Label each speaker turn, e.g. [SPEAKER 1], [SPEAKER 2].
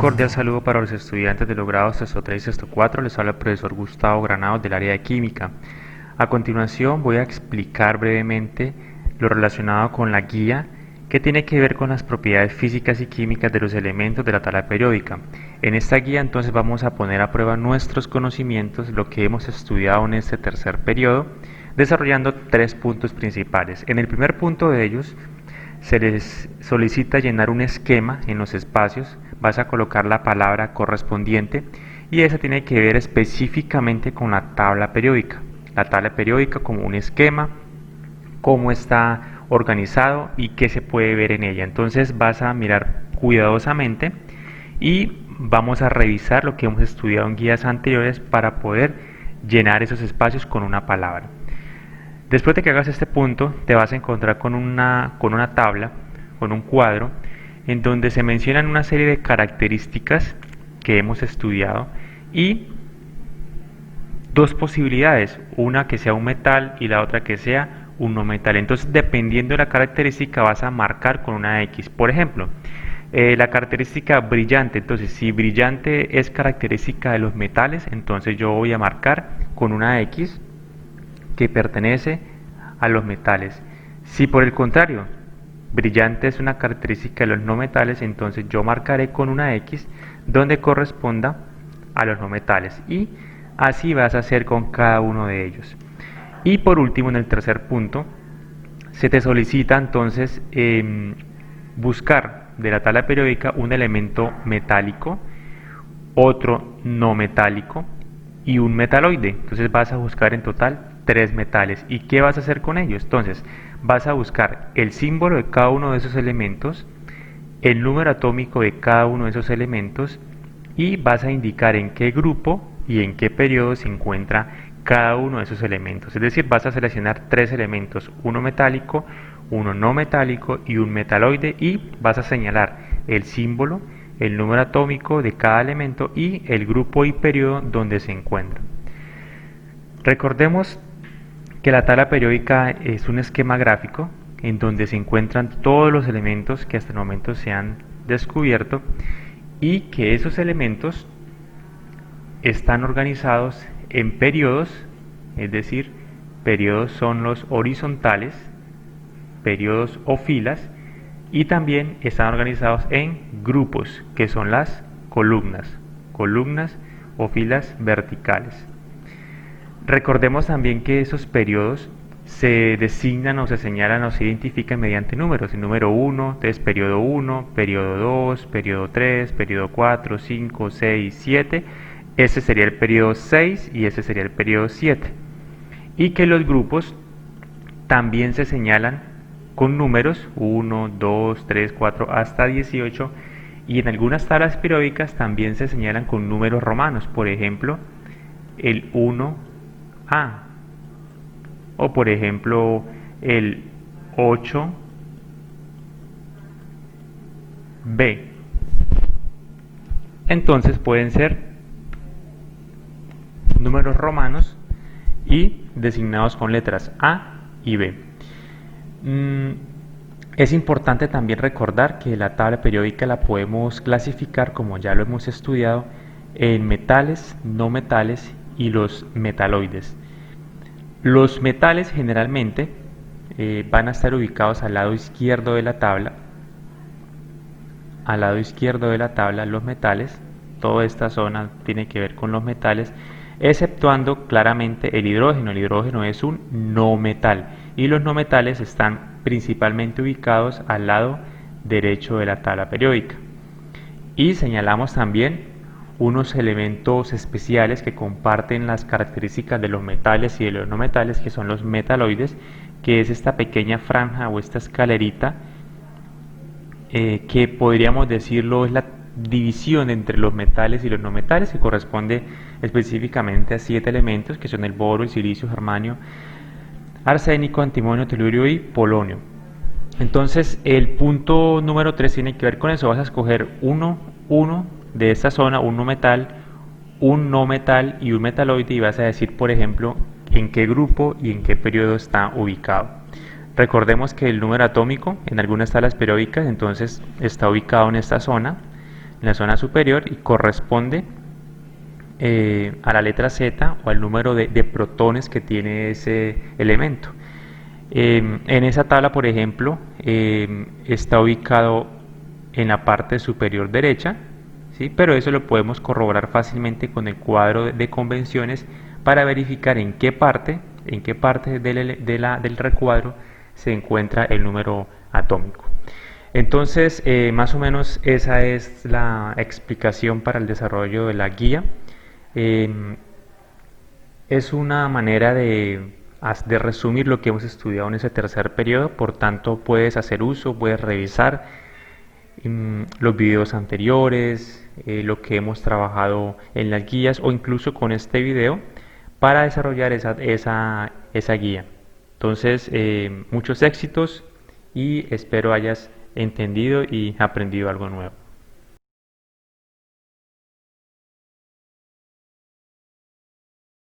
[SPEAKER 1] cordial saludo para los estudiantes de los grados Sexto 3 y Sexto 4. Les habla el profesor Gustavo Granados del área de Química. A continuación voy a explicar brevemente lo relacionado con la guía que tiene que ver con las propiedades físicas y químicas de los elementos de la tabla periódica. En esta guía entonces vamos a poner a prueba nuestros conocimientos, lo que hemos estudiado en este tercer periodo, desarrollando 3 puntos principales. En el primer punto de ellos se les solicita llenar un esquema en los espacios. Vas a colocar la palabra correspondiente y esa tiene que ver específicamente con la tabla periódica. La tabla periódica como un esquema, cómo está organizado y qué se puede ver en ella. Entonces vas a mirar cuidadosamente y vamos a revisar lo que hemos estudiado en guías anteriores para poder llenar esos espacios con una palabra. Después de que hagas este punto, te vas a encontrar con una tabla, con un cuadro, en donde se mencionan una serie de características que hemos estudiado y dos posibilidades, una que sea un metal y la otra que sea un no metal. Entonces, dependiendo de la característica, vas a marcar con una X. Por ejemplo, la característica brillante. Entonces, si brillante es característica de los metales, entonces yo voy a marcar con una X que pertenece a los metales. Si por el contrario, brillante es una característica de los no metales, entonces yo marcaré con una X donde corresponda a los no metales, y así vas a hacer con cada uno de ellos. Y por último, en el tercer punto, se te solicita entonces buscar de la tabla periódica un elemento metálico, otro no metálico y un metaloide. Entonces vas a buscar en total 3 metales. ¿Y qué vas a hacer con ellos? Entonces vas a buscar el símbolo de cada uno de esos elementos, el número atómico de cada uno de esos elementos, y vas a indicar en qué grupo y en qué periodo se encuentra cada uno de esos elementos. Es decir, vas a seleccionar 3 elementos, uno metálico, uno no metálico y un metaloide, y vas a señalar el símbolo, el número atómico de cada elemento y el grupo y periodo donde se encuentra. Recordemos que la tabla periódica es un esquema gráfico en donde se encuentran todos los elementos que hasta el momento se han descubierto, y que esos elementos están organizados en periodos, es decir, periodos son los horizontales, periodos o filas, y también están organizados en grupos, que son las columnas o filas verticales. Recordemos también que esos periodos se designan o se señalan o se identifican mediante números. El número 1, entonces periodo 1, periodo 2, periodo 3, periodo 4, 5, 6, 7. Ese sería el periodo 6 y ese sería el periodo 7. Y que los grupos también se señalan con números 1, 2, 3, 4 hasta 18. Y en algunas tablas periódicas también se señalan con números romanos. Por ejemplo, el 1A, o por ejemplo el 8B. Entonces pueden ser números romanos y designados con letras A y B. Es importante también recordar que la tabla periódica la podemos clasificar, como ya lo hemos estudiado, en metales, no metales y los metaloides. Los metales generalmente van a estar ubicados al lado izquierdo de la tabla. Al lado izquierdo de la tabla, los metales, toda esta zona tiene que ver con los metales, exceptuando claramente el hidrógeno. El hidrógeno es un no metal y los no metales están principalmente ubicados al lado derecho de la tabla periódica. Y señalamos también unos elementos especiales que comparten las características de los metales y de los no metales, que son los metaloides, que es esta pequeña franja o esta escalerita que podríamos decirlo es la división entre los metales y los no metales, que corresponde específicamente a 7 elementos, que son el boro, el silicio, germanio, arsénico, antimonio, telurio y polonio. Entonces el punto número 3 tiene que ver con eso. Vas a escoger uno de esta zona, un no metal, un no metal y un metaloide, y vas a decir, por ejemplo, en qué grupo y en qué periodo está ubicado. Recordemos que el número atómico en algunas tablas periódicas entonces está ubicado en esta zona, en la zona superior y corresponde a la letra Z o al número de protones que tiene ese elemento. En esa tabla, por ejemplo, está ubicado en la parte superior derecha, ¿sí? Pero eso lo podemos corroborar fácilmente con el cuadro de convenciones para verificar en qué parte del recuadro se encuentra el número atómico. Entonces, más o menos esa es la explicación para el desarrollo de la guía. Es una manera de resumir lo que hemos estudiado en ese tercer periodo, por tanto puedes hacer uso, puedes revisar los videos anteriores, lo que hemos trabajado en las guías o incluso con este video para desarrollar esa guía. Entonces, muchos éxitos y espero hayas entendido y aprendido algo nuevo.